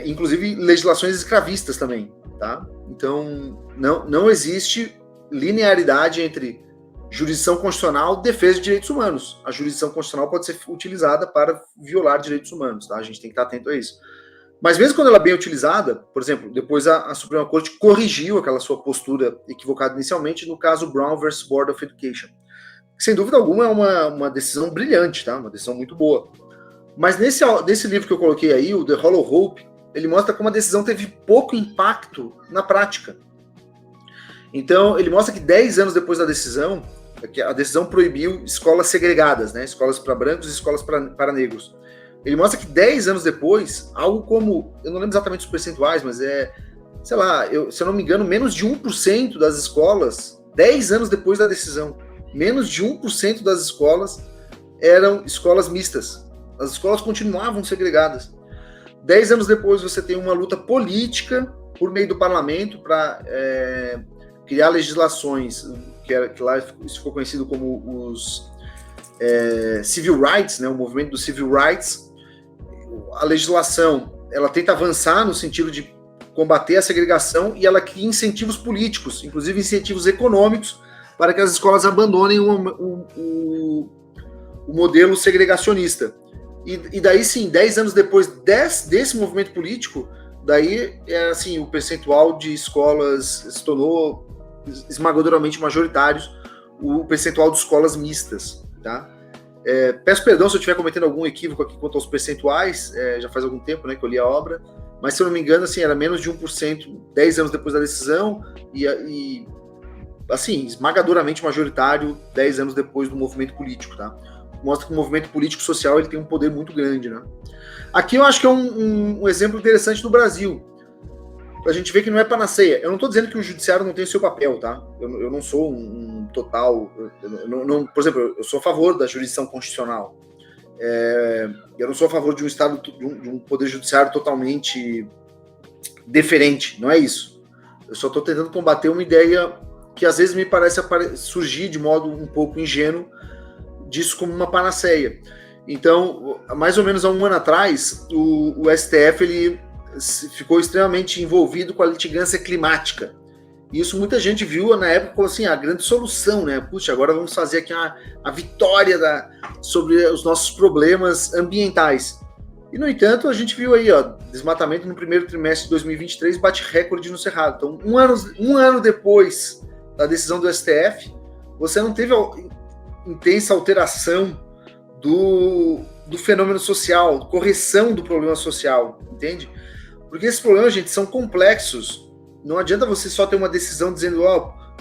Inclusive legislações escravistas também, tá? Então, não existe linearidade entre jurisdição constitucional e defesa de direitos humanos. A jurisdição constitucional pode ser utilizada para violar direitos humanos, tá? A gente tem que estar atento a isso. Mas mesmo quando ela é bem utilizada, por exemplo, depois a Suprema Corte corrigiu aquela sua postura equivocada inicialmente no caso Brown versus Board of Education. Que, sem dúvida alguma, é uma decisão brilhante, tá? Uma decisão muito boa. Mas nesse livro que eu coloquei aí, o The Hollow Hope, ele mostra como a decisão teve pouco impacto na prática. Então, ele mostra que 10 anos depois da decisão, a decisão proibiu escolas segregadas, né? Escolas para brancos e escolas para negros. Ele mostra que 10 anos depois, algo como, eu não lembro exatamente os percentuais, mas sei lá, se eu não me engano, menos de 1% das escolas, 10 anos depois da decisão, menos de 1% das escolas eram escolas mistas. As escolas continuavam segregadas. 10 anos depois, você tem uma luta política por meio do parlamento para criar legislações, que lá isso ficou conhecido como os Civil Rights, né, o movimento dos Civil Rights. A legislação, ela tenta avançar no sentido de combater a segregação e ela cria incentivos políticos, inclusive incentivos econômicos, para que as escolas abandonem o modelo segregacionista. E daí sim, 10 anos depois desse movimento político, daí assim, o percentual de escolas se tornou esmagadoramente majoritário, o percentual de escolas mistas, tá? Peço perdão se eu estiver cometendo algum equívoco aqui quanto aos percentuais, já faz algum tempo, né, que eu li a obra, mas se eu não me engano, assim, era menos de 1% 10 anos depois da decisão e assim, esmagadoramente majoritário 10 anos depois do movimento político, tá? Mostra que o movimento político social ele tem um poder muito grande, né? Aqui eu acho que é um exemplo interessante no Brasil, pra gente ver que não é panaceia. Eu não estou dizendo que o judiciário não tem o seu papel, tá? Eu não sou um total... por exemplo, eu sou a favor da jurisdição constitucional. Eu não sou a favor de um Estado, de um poder judiciário totalmente deferente, não é isso. Eu só estou tentando combater uma ideia que às vezes me parece surgir de modo um pouco ingênuo disso como uma panaceia. Então, mais ou menos há um ano atrás, o STF ele ficou extremamente envolvido com a litigância climática. E isso muita gente viu na época como assim, a grande solução, né? Puxa, agora vamos fazer aqui a vitória sobre os nossos problemas ambientais. E, no entanto, a gente viu aí, desmatamento no primeiro trimestre de 2023 bate recorde no Cerrado. Então, um ano depois da decisão do STF, você não teve intensa alteração do fenômeno social, correção do problema social, entende? Porque esses problemas, gente, são complexos. Não adianta você só ter uma decisão dizendo,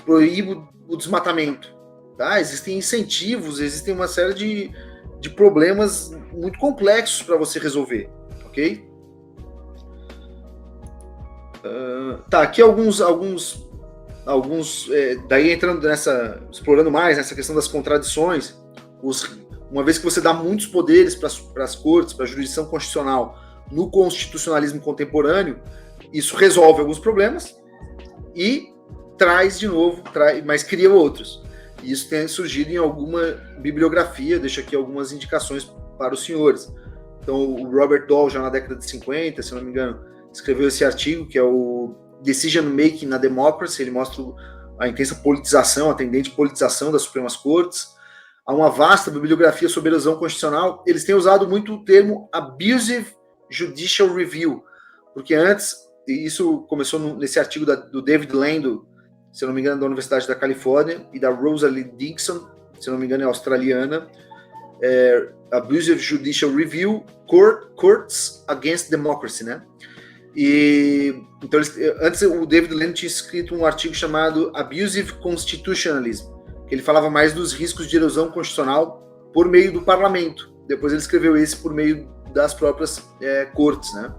proíbo o desmatamento. Tá? Existem incentivos, existem uma série de problemas muito complexos para você resolver, ok? Aqui alguns daí entrando explorando mais nessa questão das contradições, uma vez que você dá muitos poderes para as cortes, para a jurisdição constitucional, no constitucionalismo contemporâneo, isso resolve alguns problemas e traz de novo, mas cria outros. E isso tem surgido em alguma bibliografia, deixo aqui algumas indicações para os senhores. Então, o Robert Dahl, já na década de 50, se não me engano, escreveu esse artigo, que é o Decision Making na Democracy. Ele mostra a intensa politização, a tendente politização das Supremas Cortes. Há uma vasta bibliografia sobre erosão constitucional. Eles têm usado muito o termo abusive judicial review, porque antes, e isso começou nesse artigo do David Landau, se não me engano, da Universidade da Califórnia, e da Rosalie Dixon, se não me engano, é australiana, Abusive Judicial Review, Courts Against Democracy, né? E então antes o David Land tinha escrito um artigo chamado Abusive Constitutionalism, que ele falava mais dos riscos de erosão constitucional por meio do parlamento. Depois ele escreveu esse por meio das próprias cortes, né?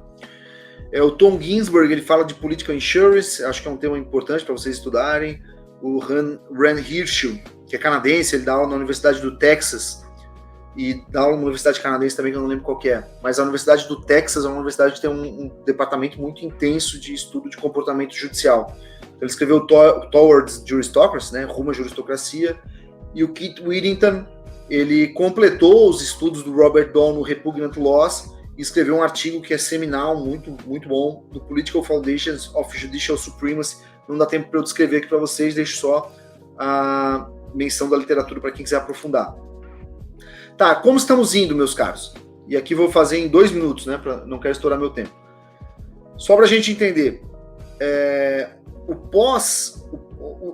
O Tom Ginsburg, ele fala de political insurance, acho que é um tema importante para vocês estudarem. O Rand Hirschel, que é canadense, ele dá aula na Universidade do Texas, e dá aula na Universidade Canadense também, que eu não lembro qual que é. Mas a Universidade do Texas é uma universidade que tem um departamento muito intenso de estudo de comportamento judicial. Então, ele escreveu Towards Juristocracy, né, Rumo à Juristocracia, e o Keith Whittington, ele completou os estudos do Robert Dahl no Repugnant Laws e escreveu um artigo que é seminal, muito, muito bom, do Political Foundations of Judicial Supremacy. Não dá tempo para eu descrever aqui para vocês, deixo só a menção da literatura para quem quiser aprofundar. Tá, como estamos indo, meus caros? E aqui vou fazer em 2 minutos, né? Não quero estourar meu tempo. Só para a gente entender,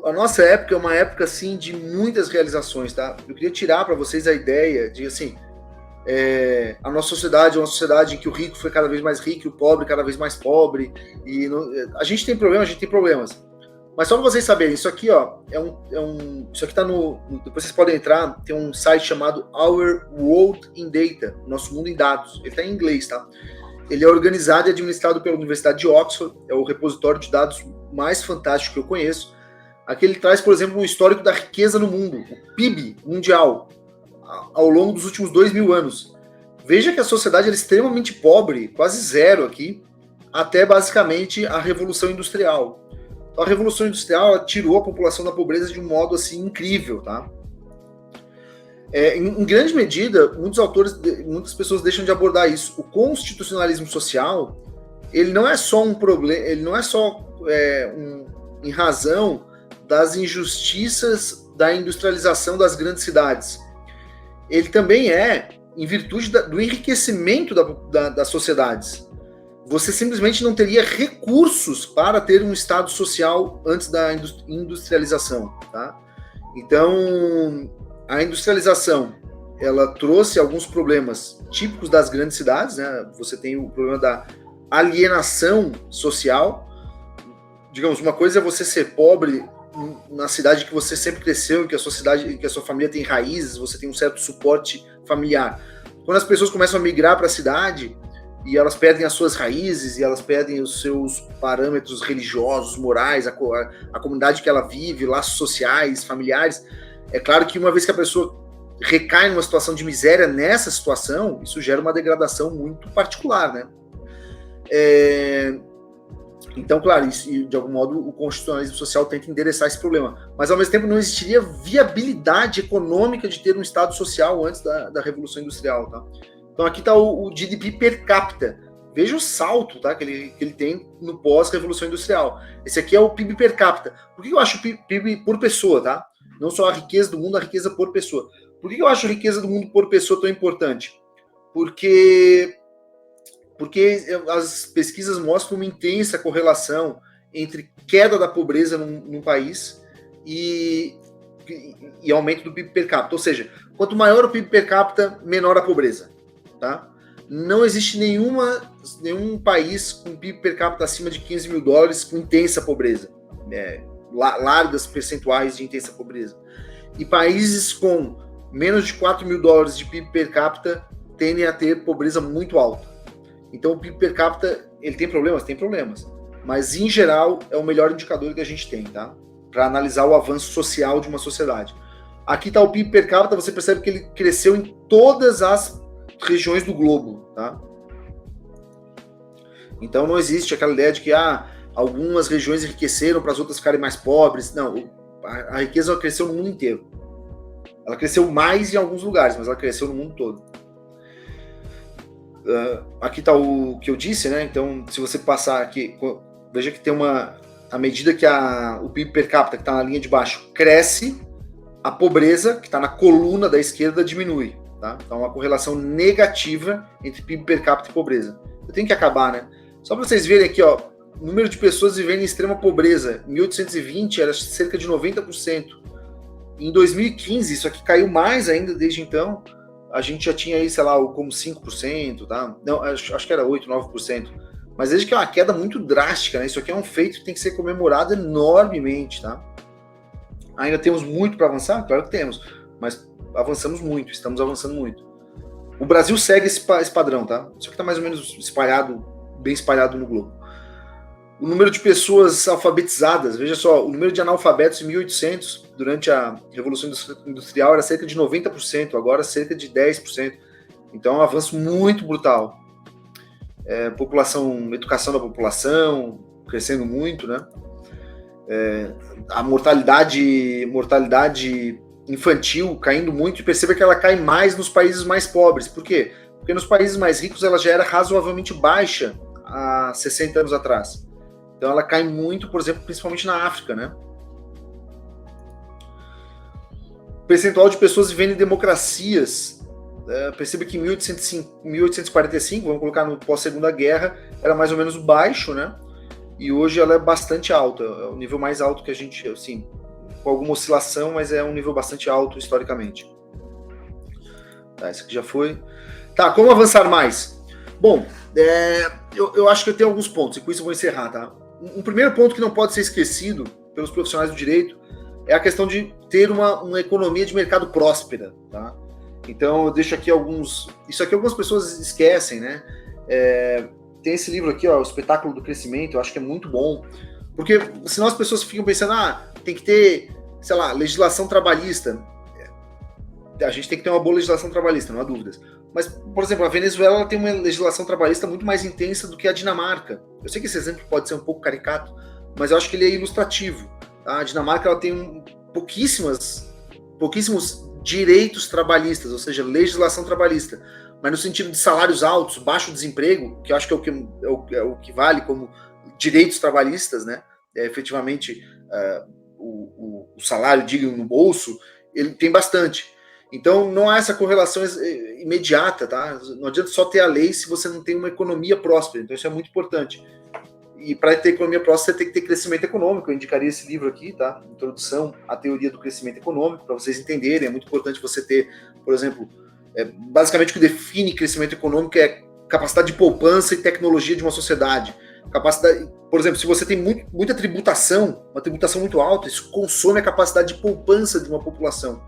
a nossa época é uma época assim de muitas realizações, tá? Eu queria tirar para vocês a ideia de assim, a nossa sociedade é uma sociedade em que o rico foi cada vez mais rico e o pobre cada vez mais pobre. E a gente tem problemas. Mas só para vocês saberem, isso aqui, ó, isso aqui tá depois vocês podem entrar, tem um site chamado Our World in Data, Nosso Mundo em Dados. Ele tá em inglês, tá? Ele é organizado e administrado pela Universidade de Oxford, é o repositório de dados mais fantástico que eu conheço. Aqui ele traz, por exemplo, um histórico da riqueza no mundo, o PIB mundial, ao longo dos últimos 2.000 anos. Veja que a sociedade era extremamente pobre, quase zero aqui, até basicamente a Revolução Industrial. A Revolução Industrial tirou a população da pobreza de um modo assim incrível, tá? Em grande medida, muitas pessoas deixam de abordar isso. O constitucionalismo social, ele não é só um problema, ele não é só em razão das injustiças da industrialização das grandes cidades. Ele também é em virtude do enriquecimento das sociedades. Você simplesmente não teria recursos para ter um estado social antes da industrialização, tá? Então, a industrialização, ela trouxe alguns problemas típicos das grandes cidades, né? Você tem o problema da alienação social. Digamos, uma coisa é você ser pobre na cidade que você sempre cresceu, que a sua família tem raízes, você tem um certo suporte familiar. Quando as pessoas começam a migrar para a cidade, e elas perdem as suas raízes, e elas perdem os seus parâmetros religiosos, morais, a comunidade que ela vive, laços sociais, familiares. É claro que uma vez que a pessoa recai numa situação de miséria nessa situação, isso gera uma degradação muito particular, né? Então, claro, isso, de algum modo o constitucionalismo social tenta endereçar esse problema. Mas, ao mesmo tempo, não existiria viabilidade econômica de ter um Estado social antes da Revolução Industrial, tá? Então aqui está o GDP per capita. Veja o salto, tá, que ele tem no pós-revolução industrial. Esse aqui é o PIB per capita. Por que eu acho PIB por pessoa, tá? Não só a riqueza do mundo, a riqueza por pessoa. Por que eu acho a riqueza do mundo por pessoa tão importante? Porque as pesquisas mostram uma intensa correlação entre queda da pobreza num país e aumento do PIB per capita. Ou seja, quanto maior o PIB per capita, menor a pobreza. Tá? Não existe nenhum país com PIB per capita acima de $15 mil com intensa pobreza, largas percentuais de intensa pobreza. E países com menos de $4 mil de PIB per capita tendem a ter pobreza muito alta. Então o PIB per capita, ele tem problemas? Tem problemas. Mas em geral é o melhor indicador que a gente tem, tá? Para analisar o avanço social de uma sociedade. Aqui está o PIB per capita, você percebe que ele cresceu em todas as regiões do globo, tá? Então não existe aquela ideia de que algumas regiões enriqueceram para as outras ficarem mais pobres. Não, a riqueza cresceu no mundo inteiro. Ela cresceu mais em alguns lugares, mas ela cresceu no mundo todo. Aqui está o que eu disse, né? Então, se você passar aqui, veja que tem à medida que o PIB per capita, que está na linha de baixo, cresce, a pobreza, que está na coluna da esquerda, diminui. Tá? Então, uma correlação negativa entre PIB per capita e pobreza. Eu tenho que acabar, né? Só para vocês verem aqui, ó, o número de pessoas vivendo em extrema pobreza. Em 1820 era cerca de 90%. Em 2015, isso aqui caiu mais ainda desde então. A gente já tinha aí, sei lá, como 5%, tá? Não, acho que era 8%, 9%. Mas veja que é uma queda muito drástica, né? Isso aqui é um feito que tem que ser comemorado enormemente, tá? Ainda temos muito para avançar? Claro que temos, mas avançamos muito, estamos avançando muito. O Brasil segue esse padrão, tá? Isso aqui está mais ou menos espalhado, bem espalhado no globo. O número de pessoas alfabetizadas, veja só, o número de analfabetos em 1800, durante a Revolução Industrial, era cerca de 90%, agora cerca de 10%. Então é um avanço muito brutal. Educação da população crescendo muito, né? A mortalidade infantil caindo muito, e perceba que ela cai mais nos países mais pobres. Por quê? Porque nos países mais ricos ela já era razoavelmente baixa há 60 anos atrás. Então ela cai muito, por exemplo, principalmente na África, né? O percentual de pessoas vivendo em democracias, perceba que em 1845, vamos colocar no pós-segunda guerra, era mais ou menos baixo, né? E hoje ela é bastante alta, é o nível mais alto que a gente, assim, com alguma oscilação, mas é um nível bastante alto historicamente. Tá, esse aqui já foi. Tá, como avançar mais? Bom, eu acho que eu tenho alguns pontos, e com isso eu vou encerrar, tá? Um primeiro ponto que não pode ser esquecido pelos profissionais do direito é a questão de ter uma economia de mercado próspera, tá? Então eu deixo aqui alguns... Isso aqui algumas pessoas esquecem, né? Tem esse livro aqui, ó, O Espetáculo do Crescimento, eu acho que é muito bom, porque senão as pessoas ficam pensando, tem que ter, sei lá, legislação trabalhista. A gente tem que ter uma boa legislação trabalhista, não há dúvidas. Mas, por exemplo, a Venezuela ela tem uma legislação trabalhista muito mais intensa do que a Dinamarca. Eu sei que esse exemplo pode ser um pouco caricato, mas eu acho que ele é ilustrativo. Tá? A Dinamarca ela tem pouquíssimos direitos trabalhistas, ou seja, legislação trabalhista. Mas no sentido de salários altos, baixo desemprego, que eu acho que é o que vale como direitos trabalhistas, né? Efetivamente, o salário digno no bolso, ele tem bastante. Então, não há essa correlação imediata, tá? Não adianta só ter a lei se você não tem uma economia próspera. Então, isso é muito importante. E para ter economia próspera, você tem que ter crescimento econômico. Eu indicaria esse livro aqui, tá? Introdução à Teoria do Crescimento Econômico, para vocês entenderem. É muito importante você ter, por exemplo, basicamente o que define crescimento econômico é capacidade de poupança e tecnologia de uma sociedade. Capacidade, por exemplo, se você tem muita tributação, uma tributação muito alta, isso consome a capacidade de poupança de uma população.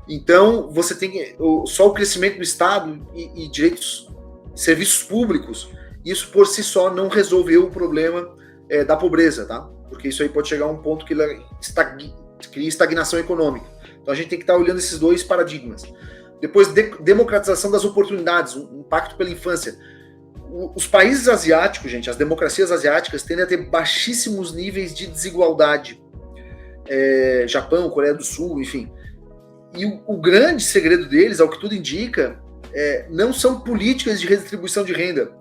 Então, você tem só o crescimento do Estado e direitos, serviços públicos, isso por si só não resolveu o problema da pobreza, tá? Porque isso aí pode chegar a um ponto que cria estagnação econômica. Então, a gente tem que estar olhando esses dois paradigmas. Depois, democratização das oportunidades, um pacto pela infância. Os países asiáticos, gente, as democracias asiáticas tendem a ter baixíssimos níveis de desigualdade. Japão, Coreia do Sul, enfim. E o grande segredo deles, ao que tudo indica, não são políticas de redistribuição de renda,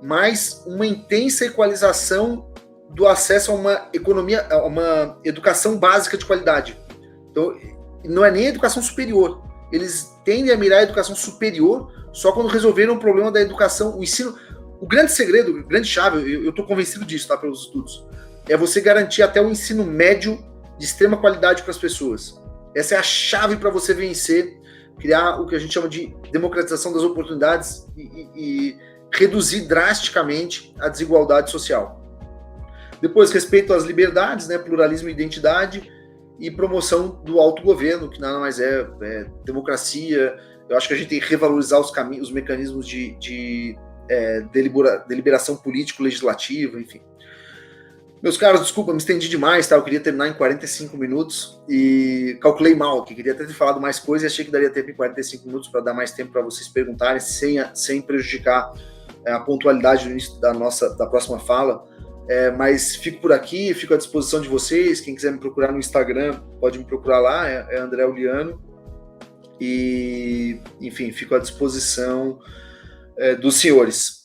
mas uma intensa equalização do acesso a uma economia, a uma educação básica de qualidade. Então, não é nem a educação superior. Eles tendem a mirar a educação superior só quando resolveram o problema da educação, o ensino. O grande segredo, a grande chave, eu estou convencido disso, tá, pelos estudos, é você garantir até o ensino médio de extrema qualidade para as pessoas. Essa é a chave para você vencer, criar o que a gente chama de democratização das oportunidades e reduzir drasticamente a desigualdade social. Depois, respeito às liberdades, né, pluralismo e identidade, e promoção do autogoverno, que nada mais é democracia. Eu acho que a gente tem que revalorizar os mecanismos de deliberação político-legislativa, enfim. Meus caros, desculpa, me estendi demais, tá? Eu queria terminar em 45 minutos e calculei mal, que queria ter falado mais coisas e achei que daria tempo em 45 minutos para dar mais tempo para vocês perguntarem, sem prejudicar a pontualidade no início da próxima fala. Mas fico por aqui, fico à disposição de vocês. Quem quiser me procurar no Instagram, pode me procurar lá, é André Uliano. E, enfim, fico à disposição dos senhores.